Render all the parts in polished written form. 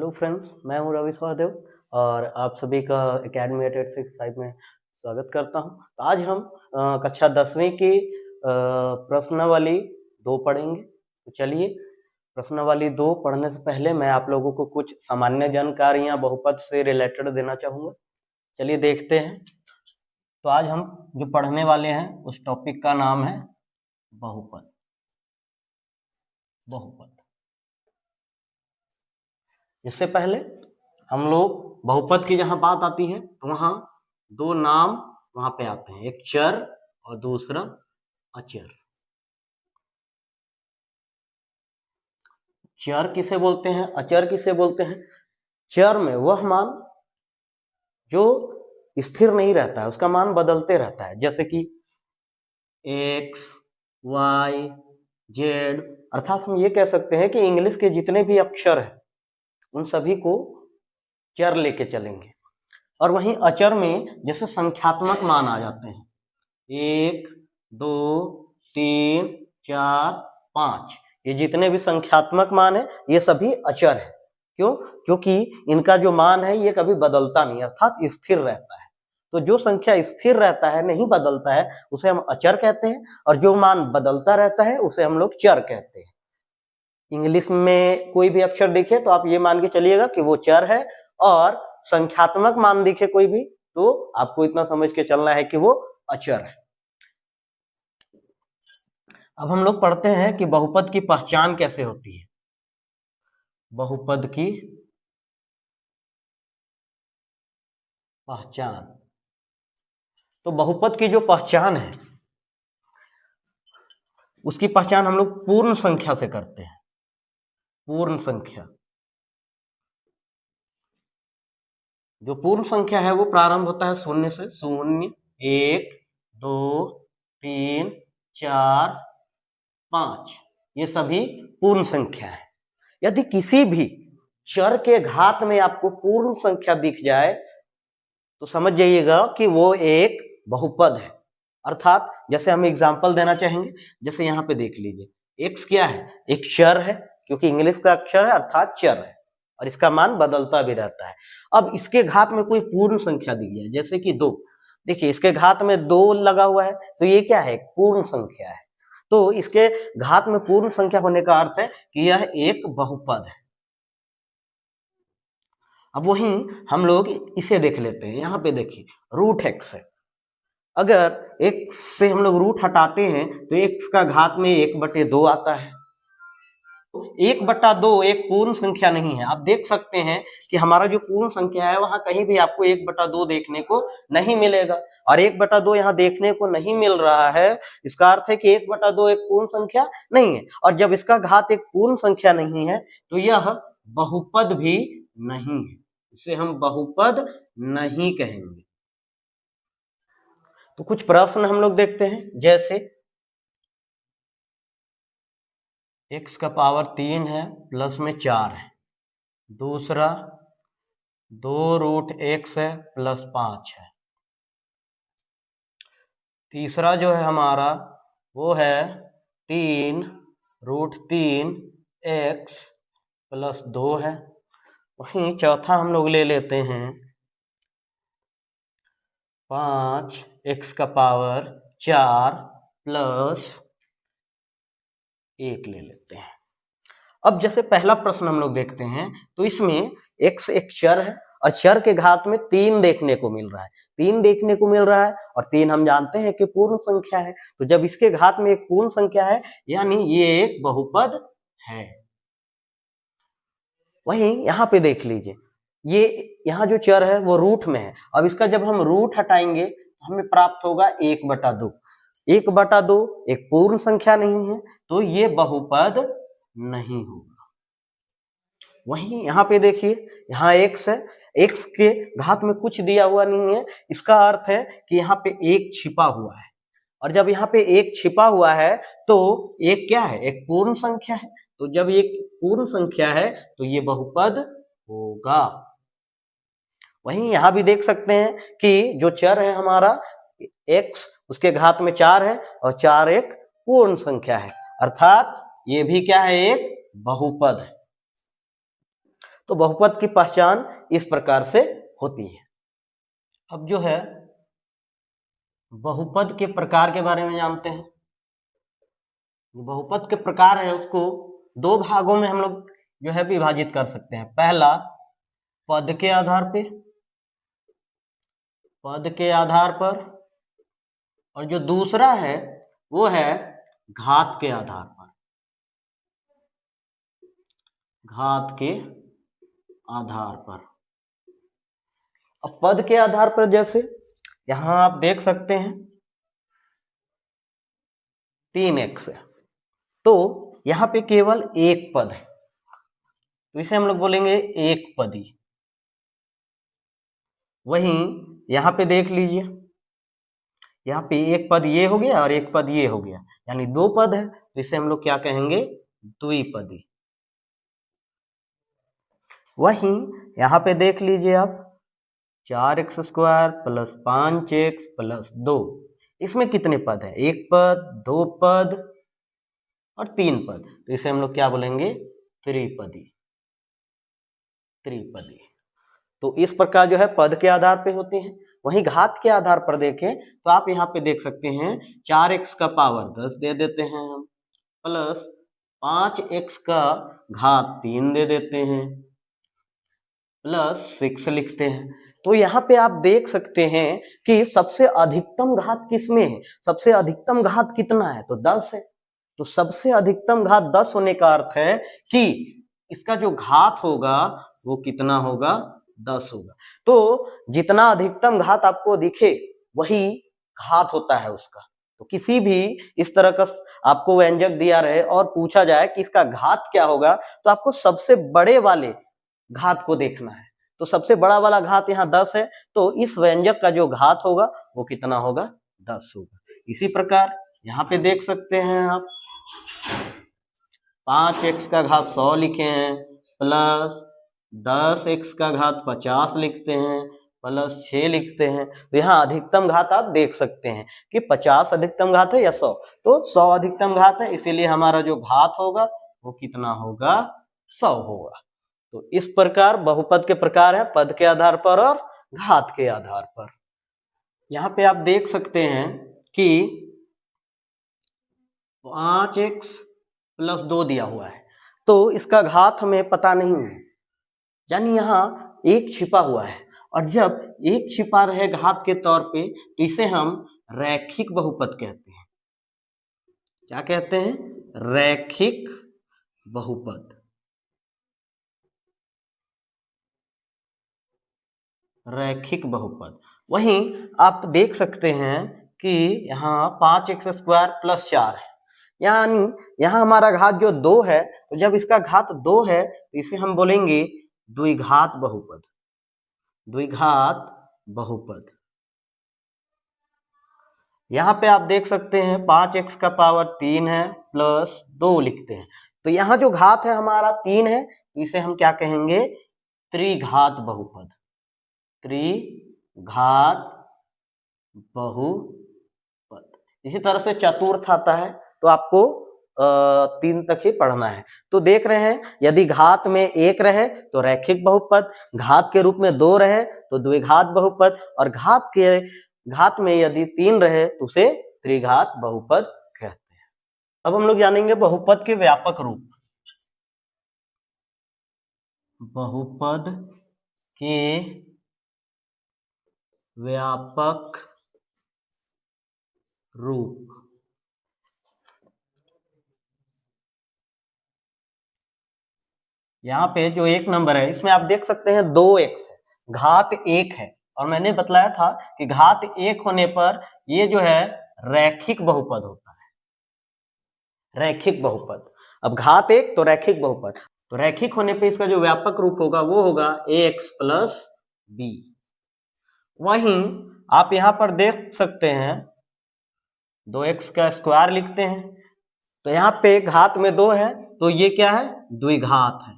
Hello friends, मैं हूं रवि सहदेव और आप सभी का एकेडमी 8865 में स्वागत करता हूं। तो आज हम कक्षा 10वीं की प्रश्नावली 2 पढ़ेंगे। तो चलिए, प्रश्नावली 2 पढ़ने से पहले मैं आप लोगों को कुछ सामान्य जानकारियां बहुपद से रिलेटेड देना चाहूँगा। चलिए देखते हैं। तो आज हम जो पढ़ने वाले हैं उस टॉपिक का नाम है बहुपद। इससे पहले हम लोग बहुपद की जहां बात आती है तो वहां दो नाम वहां पे आते हैं, एक चर और दूसरा अचर। चर किसे बोलते हैं, अचर किसे बोलते हैं? चर में वह मान जो स्थिर नहीं रहता है, उसका मान बदलते रहता है, जैसे कि एक्स, वाई, जेड। अर्थात हम ये कह सकते हैं कि इंग्लिश के जितने भी अक्षर हैं उन सभी को चर लेके चलेंगे। और वहीं अचर में जैसे संख्यात्मक मान आ जाते हैं, 1, 2, 3, 4, 5, ये जितने भी संख्यात्मक मान है ये सभी अचर है। क्यों? क्योंकि इनका जो मान है ये कभी बदलता नहीं, अर्थात स्थिर रहता है। तो जो संख्या स्थिर रहता है, नहीं बदलता है, उसे हम अचर कहते हैं, और जो मान बदलता रहता है उसे हम लोग चर कहते हैं। इंग्लिश में कोई भी अक्षर दिखे तो आप ये मान के चलिएगा कि वो चर है, और संख्यात्मक मान दिखे कोई भी तो आपको इतना समझ के चलना है कि वो अचर है। अब हम लोग पढ़ते हैं कि बहुपद की पहचान कैसे होती है। बहुपद की पहचान, तो बहुपद की जो पहचान है उसकी पहचान हम लोग पूर्ण संख्या से करते हैं। पूर्ण संख्या, जो पूर्ण संख्या है वो प्रारंभ होता है शून्य से। 0, 1, 2, 3, 4, 5, ये सभी पूर्ण संख्या है। यदि किसी भी चर के घात में आपको पूर्ण संख्या दिख जाए तो समझ जाइएगा कि वो एक बहुपद है। अर्थात जैसे हम एग्जांपल देना चाहेंगे, जैसे यहाँ पे देख लीजिए, x क्या है? एक चर है, क्योंकि इंग्लिश का अक्षर है अर्थात चर है, और इसका मान बदलता भी रहता है। अब इसके घात में कोई पूर्ण संख्या दी है, जैसे कि 2। देखिए, इसके घात में 2 लगा हुआ है, तो ये क्या है? पूर्ण संख्या है। तो इसके घात में पूर्ण संख्या होने का अर्थ है कि यह एक बहुपद है। अब वहीं हम लोग इसे देख लेते हैं। यहाँ पे देखिए, रूट x है। अगर x से हम लोग रूट हटाते हैं तो x का घात में 1/2 आता है। 1/2 एक पूर्ण संख्या नहीं है। आप देख सकते हैं कि हमारा जो पूर्ण संख्या है वहां कहीं भी आपको 1/2 देखने को नहीं मिलेगा, और 1/2 यहाँ देखने को नहीं मिल रहा है, इसका अर्थ है कि 1/2 एक पूर्ण संख्या नहीं है। और जब इसका घात एक पूर्ण संख्या नहीं है तो यह बहुपद भी नहीं है, इसे हम बहुपद नहीं कहेंगे। तो कुछ प्रश्न हम लोग देखते हैं, जैसे x का पावर 3 है, प्लस में 4 है। दूसरा 2√x है, प्लस 5 है। तीसरा जो है हमारा वो है 3√3x प्लस 2 है। वहीं चौथा हम लोग ले लेते हैं 5x का पावर 4 प्लस 1 ले लेते हैं। अब जैसे पहला प्रश्न हम लोग देखते हैं तो इसमें x एक चर है, और चर के घात में 3 देखने को मिल रहा है। 3 देखने को मिल रहा है, और 3 हम जानते हैं कि पूर्ण संख्या है। तो जब इसके घात में एक पूर्ण संख्या है, यानी ये एक बहुपद है। वहीं यहाँ पे देख लीजिए, ये यहाँ जो चर है वो रूट में है। अब इसका जब हम रूट हटाएंगे तो हमें प्राप्त होगा 1/2। 1/2 एक पूर्ण संख्या नहीं है, तो ये बहुपद नहीं होगा। वहीं यहाँ पे देखिए, यहाँ x है, x के घात में कुछ दिया हुआ नहीं है, इसका अर्थ है कि यहाँ पे 1 छिपा हुआ है। और जब यहाँ पे 1 छिपा हुआ है तो 1 क्या है? एक पूर्ण संख्या है। तो जब एक पूर्ण संख्या है तो ये बहुपद होगा। वहीं यहाँ भी देख सकते हैं कि जो चर है हमारा x, उसके घात में 4 है, और 4 एक पूर्ण संख्या है, अर्थात ये भी क्या है? एक बहुपद है। तो बहुपद की पहचान इस प्रकार से होती है। अब जो है बहुपद के प्रकार के बारे में जानते हैं। बहुपद के प्रकार है उसको दो भागों में हम लोग जो है विभाजित कर सकते हैं। पहला पद के आधार पे, पद के आधार पर, और जो दूसरा है वो है घात के आधार पर, घात के आधार पर। अब पद के आधार पर जैसे यहां आप देख सकते हैं 3x है, तो यहां पे केवल एक पद है, तो इसे हम लोग बोलेंगे एक पदी। वहीं यहां पे देख लीजिए, यहाँ पे एक पद ये हो गया और एक पद ये हो गया, यानी दो पद है, तो इसे हम लोग क्या कहेंगे, द्विपदी। वहीं यहाँ पे देख लीजिए आप 4x² प्लस 5x प्लस 2, इसमें कितने पद है, एक पद, दो पद और तीन पद, तो इसे हम लोग क्या बोलेंगे, त्रिपदी, त्रिपदी। तो इस प्रकार जो है पद के आधार पे होते हैं। वहीं घात के आधार पर देखें तो आप यहाँ पे देख सकते हैं 4x का पावर 10 दे देते हैं हम, प्लस 5x का घात 3 दे देते हैं, प्लस 6 लिखते हैं। तो यहाँ पे आप देख सकते हैं कि सबसे अधिकतम घात किसमें है, सबसे अधिकतम घात कितना है, तो 10 है। तो सबसे अधिकतम घात 10 होने का अर्थ है कि इसका जो घात होगा वो कितना होगा, 10 होगा। तो जितना अधिकतम घात आपको दिखे वही घात होता है उसका। तो किसी भी इस तरह का आपको व्यंजक दिया रहे और पूछा जाए कि इसका घात क्या होगा, तो आपको सबसे बड़े वाले घात को देखना है। तो सबसे बड़ा वाला घात यहाँ 10 है, तो इस व्यंजक का जो घात होगा वो कितना होगा, 10 होगा। इसी प्रकार यहाँ पे देख सकते हैं आप 5x का घात 100 लिखे हैं, प्लस 10x का घात 50 लिखते हैं, प्लस 6 लिखते हैं। तो यहाँ अधिकतम घात आप देख सकते हैं कि 50 अधिकतम घात है या 100, तो 100 अधिकतम घात है, इसीलिए हमारा जो घात होगा वो कितना होगा, 100 होगा। तो इस प्रकार बहुपद के प्रकार है पद के आधार पर और घात के आधार पर। यहाँ पे आप देख सकते हैं कि 5x प्लस 2 दिया हुआ है, तो इसका घात हमें पता नहीं है, यानी यहाँ एक छिपा हुआ है, और जब एक छिपा रहे घात के तौर पे तो इसे हम रैखिक बहुपद कहते हैं। क्या कहते हैं, रैखिक बहुपद, रैखिक बहुपद। वहीं आप देख सकते हैं कि यहाँ 5x² प्लस 4 है, यानी यहाँ हमारा घात जो 2 है, तो जब इसका घात 2 है तो इसे हम बोलेंगे द्विघात बहुपद, द्विघात बहुपद। यहाँ पे आप देख सकते हैं 5x का पावर 3 है, प्लस 2 लिखते हैं, तो यहाँ जो घात है हमारा 3 है, तो इसे हम क्या कहेंगे, त्रिघात बहुपद, त्रिघात बहुपद। इसी तरह से चतुर्थ आता है, तो आपको 3 तक ही पढ़ना है। तो देख रहे हैं यदि घात में 1 रहे तो रैखिक बहुपद, घात के रूप में 2 रहे तो द्विघात बहुपद, और घात में यदि 3 रहे तो उसे त्रिघात बहुपद कहते हैं। अब हम लोग जानेंगे बहुपद के व्यापक रूप। बहुपद के व्यापक रूप, यहाँ पे जो एक नंबर है इसमें आप देख सकते हैं 2x है, घात 1 है, और मैंने बतलाया था कि घात 1 होने पर ये जो है रैखिक बहुपद होता है, रैखिक बहुपद। अब घात 1 तो रैखिक बहुपद, तो रैखिक होने पे इसका जो व्यापक रूप होगा वो होगा ax प्लस b। वहीं आप यहाँ पर देख सकते हैं 2x का स्क्वायर लिखते हैं, तो यहाँ पे घात में 2 है, तो ये क्या है, द्विघात है,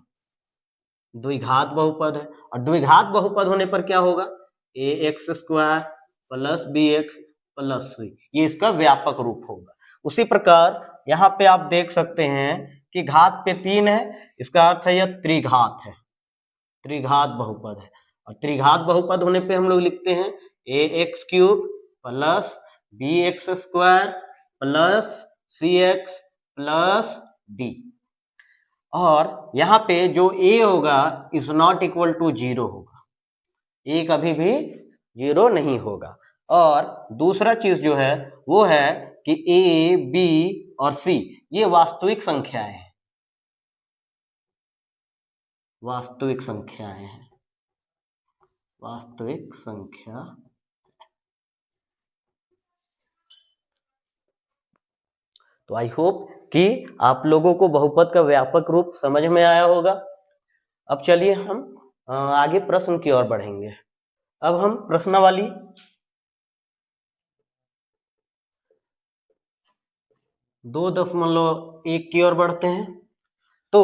द्विघात बहुपद है। और द्विघात बहुपद होने पर क्या होगा, ax² plus bx plus c, ये इसका व्यापक रूप होगा। उसी प्रकार यहाँ पे आप देख सकते हैं कि घात पे 3 है, इसका अर्थ है यह त्रिघात है, त्रिघात बहुपद है। और त्रिघात बहुपद होने पे हम लोग लिखते हैं ax³ plus bx² plus cx plus d। और यहाँ पे जो a होगा इज नॉट इक्वल टू 0 होगा, a कभी भी 0 नहीं होगा। और दूसरा चीज जो है वो है कि a, b और c ये वास्तविक संख्याएं हैं, वास्तविक संख्याएं हैं, वास्तविक संख्या। तो आई होप कि आप लोगों को बहुपद का व्यापक रूप समझ में आया होगा। अब चलिए हम आगे प्रश्न की ओर बढ़ेंगे। अब हम प्रश्नावली 2.1 की ओर बढ़ते हैं। तो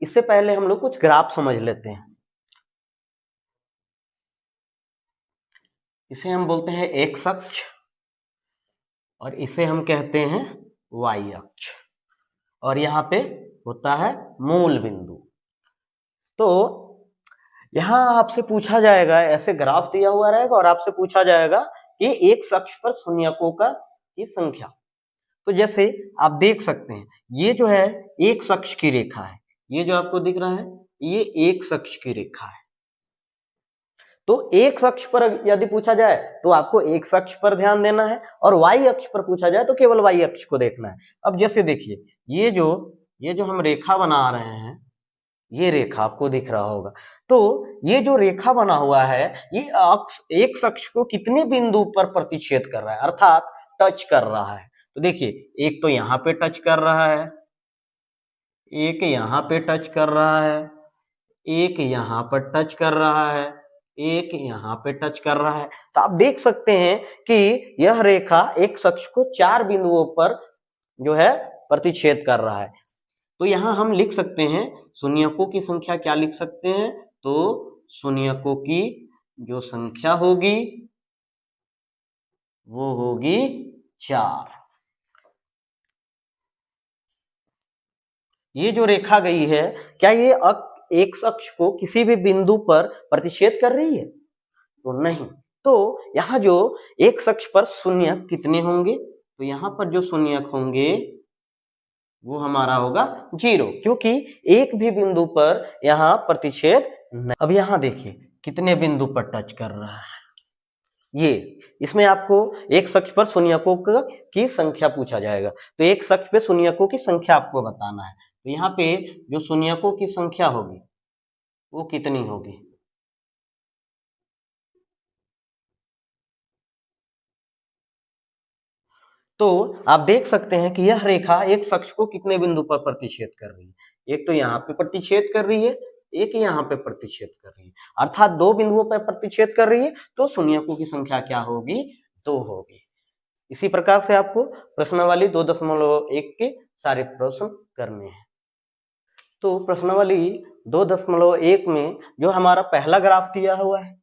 इससे पहले हम लोग कुछ ग्राफ समझ लेते हैं। इसे हम बोलते हैं एक्स अक्ष और इसे हम कहते हैं वाई अक्ष, और यहाँ पे होता है मूल बिंदु। तो यहाँ आपसे पूछा जाएगा, ऐसे ग्राफ दिया हुआ रहेगा और आपसे पूछा जाएगा कि एक अक्ष पर शून्यकों की संख्या। तो जैसे आप देख सकते हैं ये जो है एक अक्ष की रेखा है, ये जो आपको दिख रहा है ये एक अक्ष की रेखा है। तो एक अक्ष पर यदि पूछा जाए तो आपको एक अक्ष पर ध्यान देना है, और वाई अक्ष पर पूछा जाए तो केवल वाई अक्ष को देखना है। अब जैसे देखिए ये जो हम रेखा बना रहे हैं, ये रेखा आपको दिख रहा होगा। तो ये जो रेखा बना हुआ है ये अक्ष एक अक्ष को कितने बिंदु पर प्रतिच्छेद कर रहा है, अर्थात टच कर रहा है। तो देखिए एक तो यहाँ पे टच कर रहा है, एक यहाँ पे टच कर रहा है, एक यहाँ पर टच कर रहा है, एक यहाँ पे टच कर रहा है। तो आप देख सकते हैं कि यह रेखा एक अक्ष को 4 बिंदुओं पर जो है प्रतिच्छेद कर रहा है। तो यहाँ हम लिख सकते हैं शून्यकों की संख्या, क्या लिख सकते हैं, तो शून्यकों की जो संख्या होगी वो होगी 4। ये जो रेखा गई है क्या ये एक अक्ष को किसी भी बिंदु पर प्रतिच्छेद कर रही है, तो नहीं। तो यहाँ जो एक अक्ष पर शून्यक कितने होंगे, तो यहाँ पर जो शून्यक होंगे वो हमारा होगा 0, क्योंकि एक भी बिंदु पर यहाँ प्रतिच्छेद नहीं। अब यहाँ देखिए कितने बिंदु पर टच कर रहा है, ये इसमें आपको एक अक्ष पर शून्यकों की संख्या पूछा जाएगा। तो एक अक्ष पे शून्यकों की संख्या आपको बताना है। तो यहाँ पे जो शून्यकों की संख्या होगी वो कितनी होगी, तो आप देख सकते हैं कि यह रेखा एक अक्ष को कितने बिंदु पर प्रतिच्छेद कर रही है, एक तो यहाँ पे प्रतिच्छेद कर रही है, एक यहाँ पे प्रतिच्छेद कर रही है, अर्थात 2 बिंदुओं पर प्रतिच्छेद कर रही है। तो शून्यकों की संख्या क्या होगी, 2 होगी। इसी प्रकार से आपको प्रश्नावली 2.1 के सारे प्रश्न करने हैं। तो प्रश्नावली 2.1 में जो हमारा पहला ग्राफ दिया हुआ है,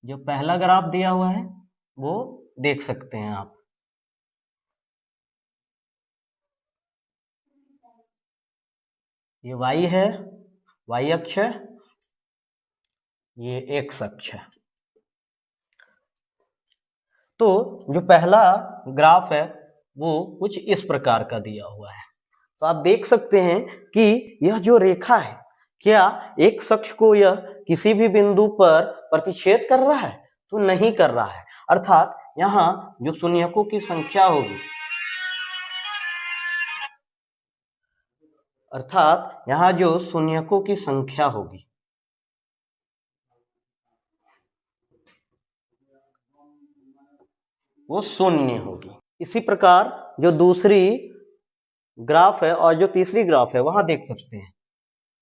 जो पहला ग्राफ दिया हुआ है वो देख सकते हैं आप। ये y है, y अक्ष है, ये x अक्ष है। तो जो पहला ग्राफ है वो कुछ इस प्रकार का दिया हुआ है। तो आप देख सकते हैं कि यह जो रेखा है क्या एक अक्ष को यह किसी भी बिंदु पर प्रतिच्छेद कर रहा है, तो नहीं कर रहा है। अर्थात यहाँ जो शून्यकों की संख्या होगी, अर्थात यहाँ जो शून्यकों की संख्या होगी वो शून्य होगी। इसी प्रकार जो दूसरी ग्राफ है और जो तीसरी ग्राफ है वहां देख सकते हैं,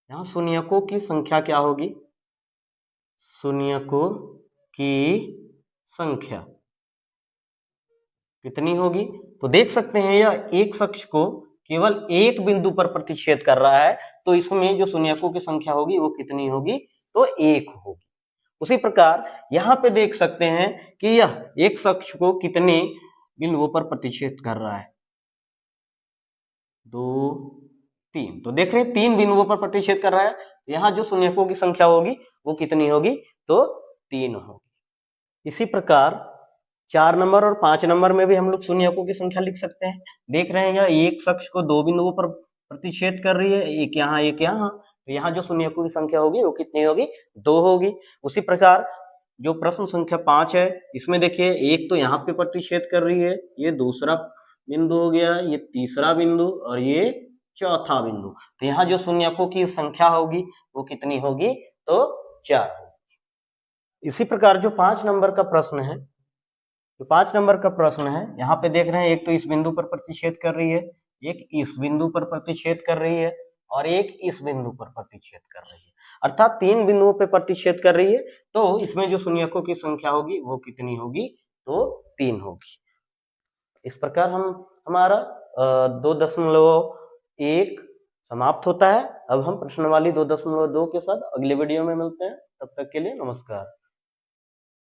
यहाँ शून्यकों की संख्या क्या होगी, शून्यकों की संख्या कितनी होगी, तो देख सकते हैं यह एक अक्ष को केवल एक बिंदु पर प्रतिच्छेद कर रहा है। तो इसमें जो शून्यकों की संख्या होगी वो कितनी होगी, तो 1 होगी। उसी प्रकार यहाँ पे देख सकते हैं कि यह एक अक्ष को कितने बिंदुओं पर प्रतिच्छेद कर रहा है, 2, 3। तो देख रहे हैं 3 बिंदुओं पर प्रतिच्छेद कर रहा है, यहाँ जो शून्यकों की संख्या होगी वो कितनी होगी, तो 3 होगी। इसी प्रकार 4 नंबर और 5 नंबर में भी हम लोग शून्यकों की संख्या लिख सकते हैं। देख रहे हैं यहाँ एक शख्स को 2 बिंदुओं पर प्रतिच्छेद कर रही है, एक यहाँ एक यहाँ, तो यहाँ जो शून्यकों की संख्या होगी वो कितनी होगी, 2 होगी। उसी प्रकार जो प्रश्न संख्या 5 है, इसमें देखिए एक तो यहाँ पे प्रतिच्छेद कर रही है, ये दूसरा बिंदु हो गया, ये तीसरा बिंदु और ये चौथा बिंदु, तो यहाँ जो शून्यकों की संख्या होगी वो कितनी होगी, तो 4 होगी। इसी प्रकार जो 5 नंबर का प्रश्न है, जो 5 नंबर का प्रश्न है, यहाँ पे देख रहे हैं एक तो इस बिंदु पर प्रतिच्छेद कर रही है, एक इस बिंदु पर प्रतिच्छेद कर रही है और एक इस बिंदु पर प्रतिच्छेद कर रही है, अर्थात 3 बिंदुओं पे प्रतिच्छेद कर रही है, तो इसमें जो शून्यकों की संख्या होगी वो कितनी होगी, तो 3 होगी। इस प्रकार हमारा 2.1 समाप्त होता है। अब हम प्रश्नावली 2.2 के साथ अगले वीडियो में मिलते हैं, तब तक के लिए नमस्कार।